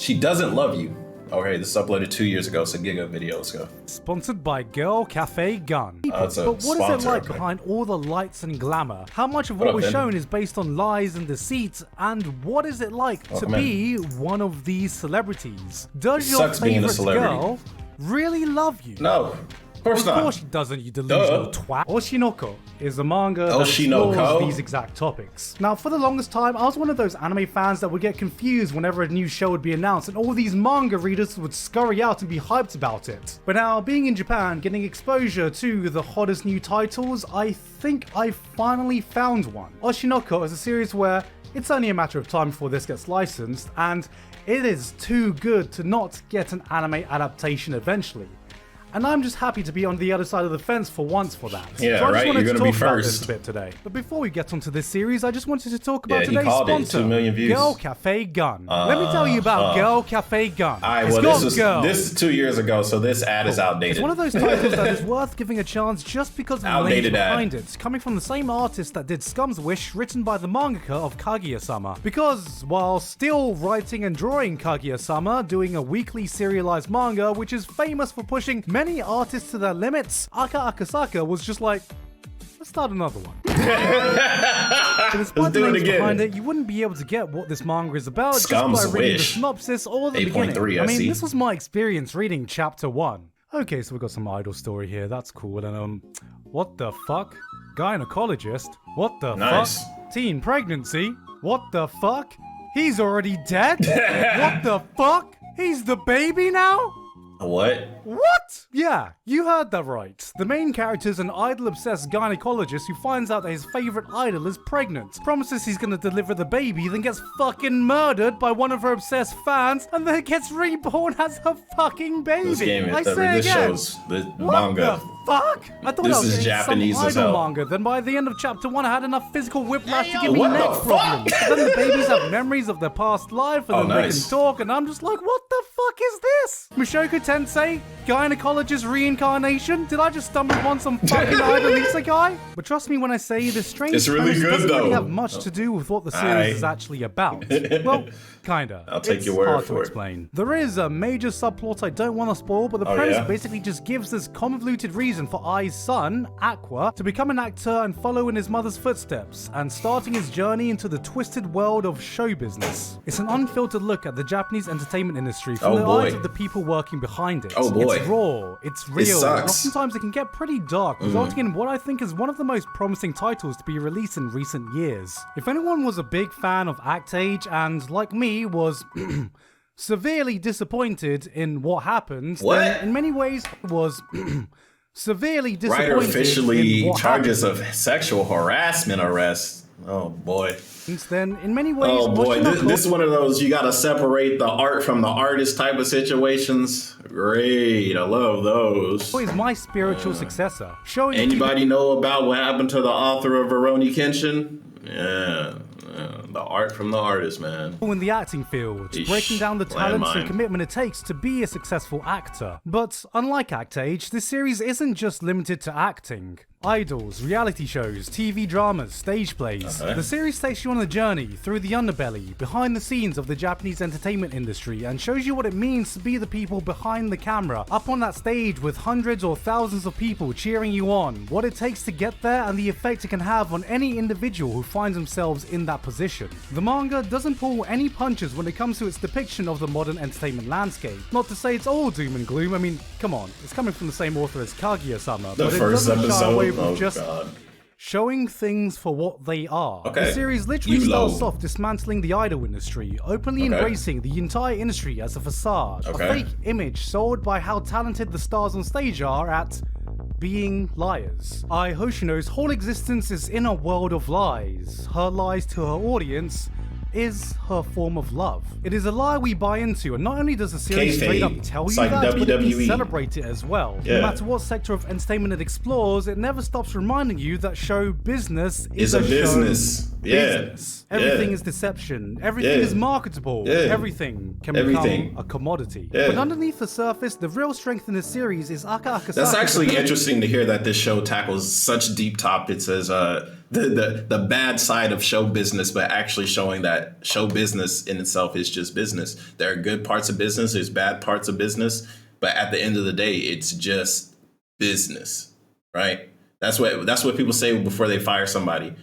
She doesn't love you. Okay, this is uploaded 2 years ago, so Gigguk video, let's go. Sponsored by Girl Cafe Gun. It's a But what sponsor, is it like okay. behind all the lights and glamour? How much of What what up, we're Ben? shown is based on lies and deceit? And what is it like to Welcome in. be one of these celebrities? Does It your sucks being a favorite celebrity. girl really love you? No, of course Of not. course she doesn't, you delusional twat. Oshinoko is a manga that Oshinoko? explores these exact topics. Now, for the longest time, I was one of those anime fans that would get confused whenever a new show would be announced, and all these manga readers would scurry out and be hyped about it. But now, being in Japan, getting exposure to the hottest new titles, I think I finally found one. Oshinoko is a series where it's only a matter of time before this gets licensed, and it is too good to not get an anime adaptation eventually. And I'm just happy to be on the other side of the fence for once for that. Yeah, so I right, just wanted you're to gonna be talk about this first. a bit today. But before we get onto this series, I just wanted to talk about Yeah, he today's called it, sponsor, 2 million views. Girl Cafe Gun. Let me tell you about Girl Cafe Gun. Alright, It's well, got this girls. is 2 years ago, so this ad is outdated. It's one of those titles that is worth giving a chance just because of the names Outdated ad. behind it, coming from the same artist that did Scum's Wish, written by the mangaka of Kaguya-sama. Because while still writing and drawing Kaguya-sama, doing a weekly serialized manga which is famous for pushing many artists to their limits, Aka Akasaka was just like, let's start another one. But despite the do it names again. behind it, you wouldn't be able to get what this manga is about Scum's just by reading Wish. the synopsis or the 8.3, beginning. I I mean, see. this was my experience reading chapter 1. Okay, so we got some idol story here. That's cool. And what the fuck? Gynecologist? What the Nice. fuck? Teen pregnancy? What the fuck? He's already dead? What the fuck? He's the baby now? What? What? Yeah, you heard that right. The main character is an idol-obsessed gynecologist who finds out that his favorite idol is pregnant, promises he's gonna deliver the baby, then gets fucking murdered by one of her obsessed fans, and then gets reborn as her fucking baby. This game, I say this again. shows the What manga. the fuck? I thought This I was is getting Japanese some as idol hell. manga. Then by the end of chapter 1, I had enough physical whiplash to give me what the neck fuck? problems. But then the babies have memories of their past life, and Oh, then they nice. can talk, and I'm just like, what the fuck is this? Mushoku Tensei? Gynecologist reincarnation? Did I just stumble upon some fucking idol isekai? But trust me when I say this strange It's really premise good, doesn't really though. have much to do with what the series Aight. is actually about. Well, kinda. I'll take It's your word hard for to it. explain. There is a major subplot I don't want to spoil, but the Oh, premise yeah? basically just gives this convoluted reason for Ai's son, Aqua, to become an actor and follow in his mother's footsteps, and starting his journey into the twisted world of show business. It's an unfiltered look at the Japanese entertainment industry from Oh, the boy. eyes of the people working behind it. Oh, boy. It's raw, it's real, and sucks. oftentimes it can get pretty dark, resulting in what I think is one of the most promising titles to be released in recent years. If anyone was a big fan of Act Age and, like me, was severely disappointed in what happened, What? then in many ways was severely disappointed Writer in officially what charges happened. of sexual harassment arrest. Oh boy. Then in many ways, Oh boy. Oshinoko This is one of those you gotta separate the art from the artist type of situations. Great. I love those. is my spiritual successor, showing Anybody know about what happened to the author of Veroni Kenshin? Yeah. The art from the artist, man. in the acting field, Eesh, breaking down the talents landmine. and commitment it takes to be a successful actor. But unlike Act Age, this series isn't just limited to acting. Idols, reality shows, TV dramas, stage plays. Okay. The series takes you on a journey through the underbelly, behind the scenes of the Japanese entertainment industry, and shows you what it means to be the people behind the camera, up on that stage with hundreds or thousands of people cheering you on, what it takes to get there, and the effect it can have on any individual who finds themselves in that position. The manga doesn't pull any punches when it comes to its depiction of the modern entertainment landscape. Not to say it's all doom and gloom, I mean, come on, it's coming from the same author as Kaguya-sama, The but it first doesn't shy away episode. from Oh just god. showing things for what they are. Okay. The series literally You starts low. off dismantling the idol industry, openly Okay. embracing the entire industry as a facade, Okay. a fake image sold by how talented the stars on stage are at being liars. Ai Hoshino's whole existence is in a world of lies. Her lies to her audience is her form of love. It is a lie we buy into, and not only does the series Kayfabe. straight up tell It's you like that, but it WWE. celebrate it as well. Yeah. No matter what sector of entertainment it explores, it never stops reminding you that show business Is is a show business. Yeah. business. Everything Yeah. is deception. Everything Yeah. is marketable. Yeah. Everything can Everything. become a commodity. Yeah. But underneath the surface, the real strength in this series is Aka Akasaka's That's actually ability- interesting to hear that this show tackles such deep topics as the bad side of show business, but actually showing that show business in itself is just business. There are good parts of business, there's bad parts of business, but at the end of the day, it's just business, right? That's what people say before they fire somebody.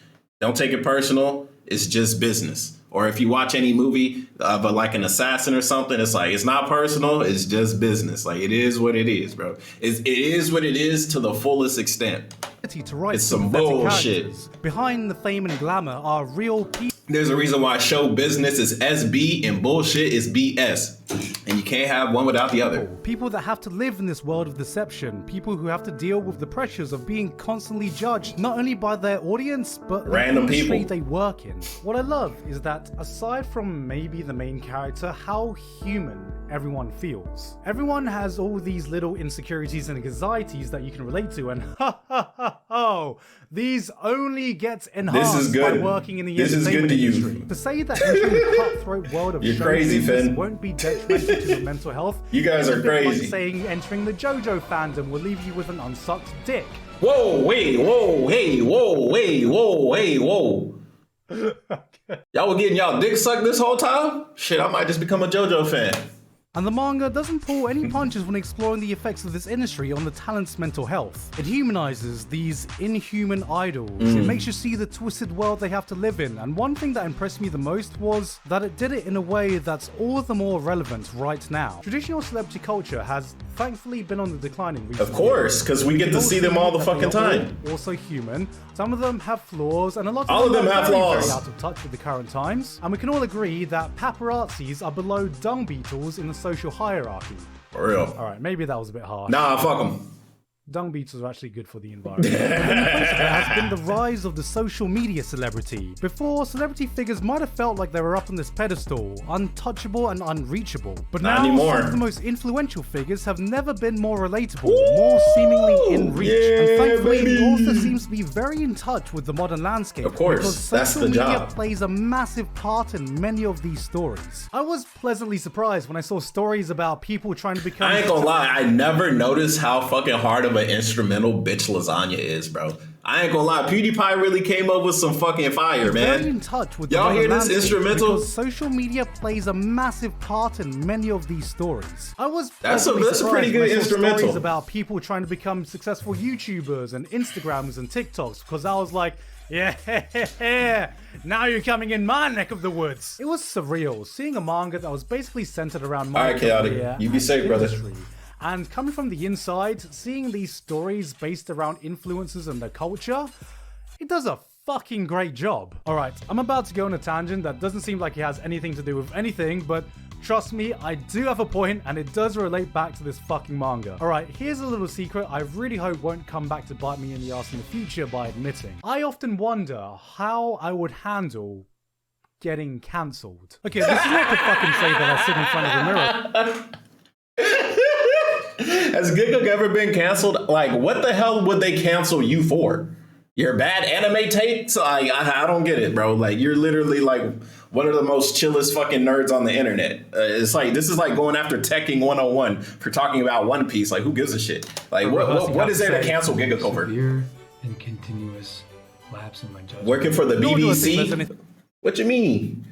Don't take it personal. It's just business. Or if you watch any movie of like an assassin or something, it's like, it's not personal. It's just business. Like, it is what it is, bro. It is what it is to the fullest extent. To write it's some bullshit. Characters. Behind the fame and glamour are real people. There's a reason why show business is SB and bullshit is BS. And you can't have one without the other. People that have to live in this world of deception. People who have to deal with the pressures of being constantly judged, not only by their audience, but random the industry people they work in. What I love is that aside from maybe the main character, how human everyone feels. Everyone has all these little insecurities and anxieties that you can relate to, and these only get enhanced by working in the entertainment industry. To say that entering the cutthroat world of show business won't be detrimental to your mental health, you guys are crazy. Like saying entering the JoJo fandom will leave you with an unsucked dick. Whoa, wait, whoa, hey, whoa, wait, whoa, hey, whoa. Y'all were getting y'all dick sucked this whole time? Shit, I might just become a JoJo fan. And the manga doesn't pull any punches when exploring the effects of this industry on the talent's mental health. It humanizes these inhuman idols. It makes you see the twisted world they have to live in. And one thing that impressed me the most was that it did it in a way that's all the more relevant right now. Traditional celebrity culture has thankfully been on the decline in recent years. Of course, because we get to see them all the fucking time. Also human. Some of them have flaws, and a lot of them are have flaws. Very out of touch with the current times. And we can all agree that paparazzis are below dung beetles in the social hierarchy. For real. Alright, maybe that was a bit harsh. Nah, fuck them. Dung beetles are actually good for the environment. There has been the rise of the social media celebrity. Before, celebrity figures might have felt like they were up on this pedestal, untouchable and unreachable. But now, some of the most influential figures have never been more relatable, more seemingly in reach. And thankfully, it also seems to be very in touch with the modern landscape. Of course, because that's the social media job. plays a massive part in many of these stories. I was pleasantly surprised when I saw stories about people trying to become... I ain't gonna lie, I never noticed how fucking hard of an instrumental bitch lasagna is, bro. I ain't gonna lie, PewDiePie really came up with some fucking fire, man. Very in touch with y'all hear this instrumental? Because social media plays a massive part in many of these stories. I was that's a pretty good instrumental. Stories about people trying to become successful YouTubers and Instagrams and TikToks, because I was like, yeah, now you're coming in my neck of the woods. It was surreal seeing a manga that was basically centered around my career. You be safe, brother. And coming from the inside, seeing these stories based around influences and their culture, it does a fucking great job. Alright, I'm about to go on a tangent that doesn't seem like it has anything to do with anything, but trust me, I do have a point, and it does relate back to this fucking manga. Alright, here's a little secret I really hope won't come back to bite me in the ass in the future by admitting. I often wonder how I would handle getting cancelled. Okay, this is not to fucking say that I sit in front of the mirror. Has Gigguk ever been canceled? Like, what the hell would they cancel you for? Your bad anime takes? I don't get it, bro. Like, you're literally like one of the most chillest fucking nerds on the internet. It's like, this is like going after Tekken 101 for talking about One Piece. Like, who gives a shit? Like, what is there to cancel Gigguk over? Severe and continuous lapse in my judgment. Working for the BBC? What you mean?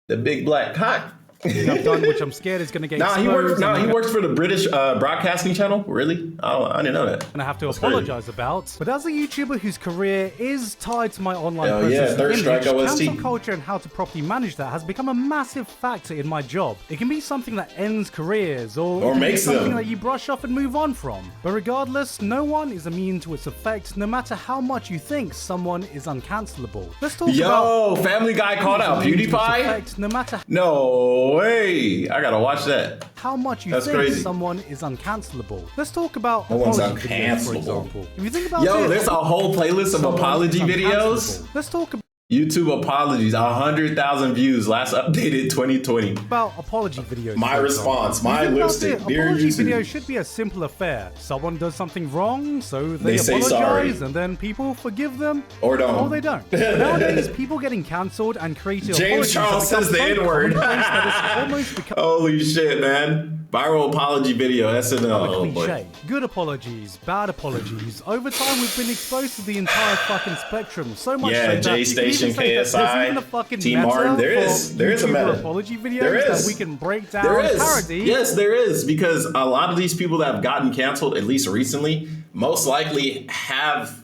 The big black cock? I've done, which I'm scared is going to get exposed. He works for the British Broadcasting Channel? Really? I didn't know that. And I have to apologize about. But as a YouTuber whose career is tied to my online presence and image, cancel culture and how to properly manage that has become a massive factor in my job. It can be something that ends careers or makes something them that you brush off and move on from. But regardless, no one is immune to its effect, no matter how much you think someone is uncancelable. Let's talk about... Family Guy called out PewDiePie? No matter... No way! I gotta watch that. How much you think someone is uncancelable. Let's talk about no one's apology videos, for uncancelable. example. If you think about there's a whole playlist of apology videos. Let's talk about YouTube apologies, 100,000 views, last updated 2020. About apology videos. My response, my Think about lipstick, it, dear apology YouTube. video should be a simple affair. Someone does something wrong, so they say apologize, sorry. and then people forgive them. Or don't. Or they don't. Nowadays, people getting cancelled and creating James apologies Charles have says the become so N-word. commonplace that it's almost become Holy shit, man. Viral apology video, SNL. a Oh, boy. cliche. Good apologies, bad apologies. Over time, we've been exposed to the entire fucking spectrum. So much Yeah, so that J you can Station, even say that KSI, there's even a fucking Team meta Martin. There for is a YouTuber meta. apology videos There that is. we can break down, There is. parody. Yes, there is. Because a lot of these people that have gotten canceled, at least recently, most likely have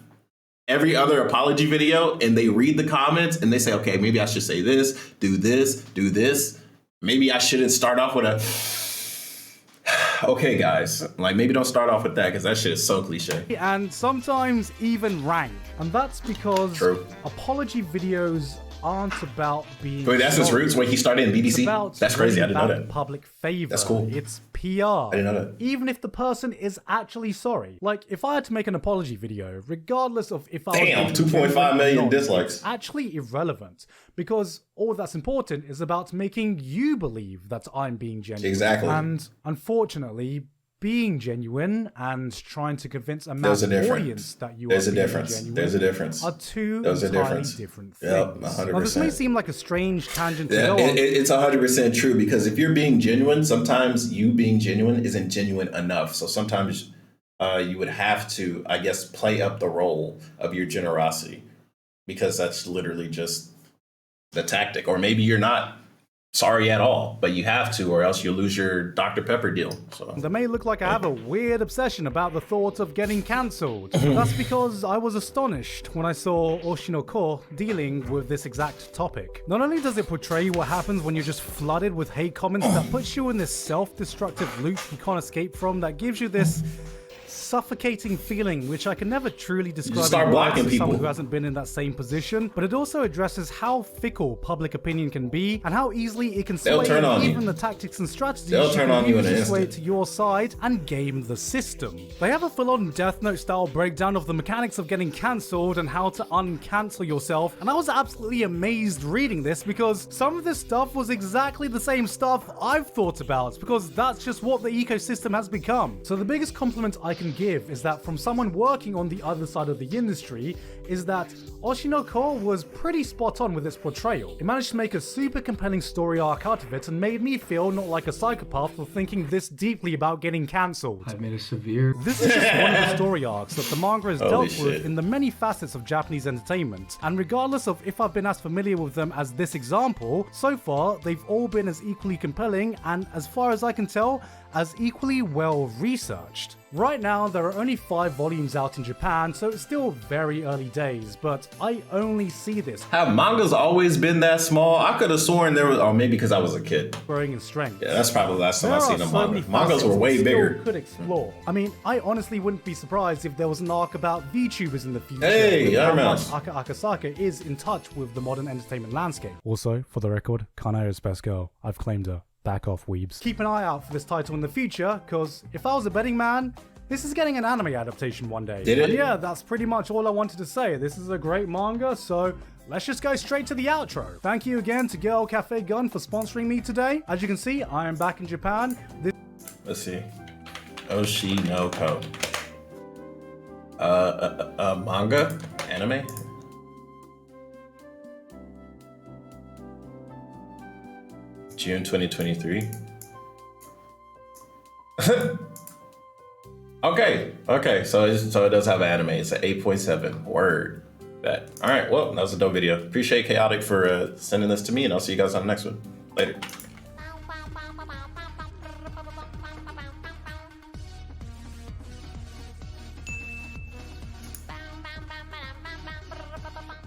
every other apology video and they read the comments and they say, okay, maybe I should say this, do this, do this. Maybe I shouldn't start off with a, okay, guys, like maybe don't start off with that because that shit is so cliche. And sometimes even rank. And that's because True. apology videos aren't about being Wait, that's his sorry. roots when he started in It's BBC? about That's crazy. I bringing didn't know back that. public favor. That's cool. It's PR. I didn't know that. Even if the person is actually sorry. Like, if I had to make an apology video, regardless of if I was Damn, being 2.5 genuine or million not, dislikes. it's actually irrelevant because all that's important is about making you believe that I'm being genuine. Exactly. And unfortunately, being genuine and trying to convince a There's a mass difference. audience that you There's are a being difference. genuine There's a difference. are two There's a entirely difference. different Yep, things. 100%. Now, this may seem like a strange tangent to Yeah, go on. it's 100% true because if you're being genuine, sometimes you being genuine isn't genuine enough. So sometimes you would have to, I guess, play up the role of your generosity because that's literally just the tactic. Or maybe you're not sorry at all, but you have to, or else you'll lose your Dr. Pepper deal. So That may look like I have a weird obsession about the thought of getting cancelled. That's because I was astonished when I saw Oshinoko dealing with this exact topic. Not only does it portray what happens when you're just flooded with hate comments that puts you in this self-destructive loop you can't escape from, that gives you this suffocating feeling which I can never truly describe start in words blocking to people. someone who hasn't been in that same position, but it also addresses how fickle public opinion can be and how easily it can They'll sway turn on you. even the tactics and strategies They'll you turn can on you in use an to sway instant. to your side and game the system. They have a full-on Death Note style breakdown of the mechanics of getting cancelled and how to uncancel yourself, and I was absolutely amazed reading this because some of this stuff was exactly the same stuff I've thought about, because that's just what the ecosystem has become. So the biggest compliment I can give is that from someone working on the other side of the industry is that Oshinoko was pretty spot on with its portrayal. It managed to make a super compelling story arc out of it and made me feel not like a psychopath for thinking this deeply about getting cancelled. I've made a severe. This is just one of the story arcs that the manga has Holy dealt shit. with in the many facets of Japanese entertainment, and regardless of if I've been as familiar with them as this example, so far they've all been as equally compelling and, as far as I can tell, as equally well researched. Right now, there are only 5 volumes out in Japan, so it's still very early days, but I only see this have mangas always been that small? I could have sworn there was, or maybe because I was a kid. growing in strength. Yeah, that's probably the last time There I are seen a so manga. many Mangas facets were way we still bigger. could explore. I mean, I honestly wouldn't be surprised if there was an arc about VTubers in the future. Hey, with how Iron much Mouse. Akasaka is in touch with the modern entertainment landscape. Also, for the record, Kanayo's best girl. I've claimed her. Back off, weebs. Keep an eye out for this title in the future, because if I was a betting man, this is getting an anime adaptation one day. Did it? And yeah, that's pretty much all I wanted to say. This is a great manga, so let's just go straight to the outro. Thank you again to Girl Cafe Gun for sponsoring me today. As you can see, I am back in Japan. Let's see. Oshinoko. Manga? Anime? June 2023. Okay, so it does have anime. It's an 8.7. Word. That. All right, well, that was a dope video. Appreciate Chaotic for sending this to me, and I'll see you guys on the next one. Later.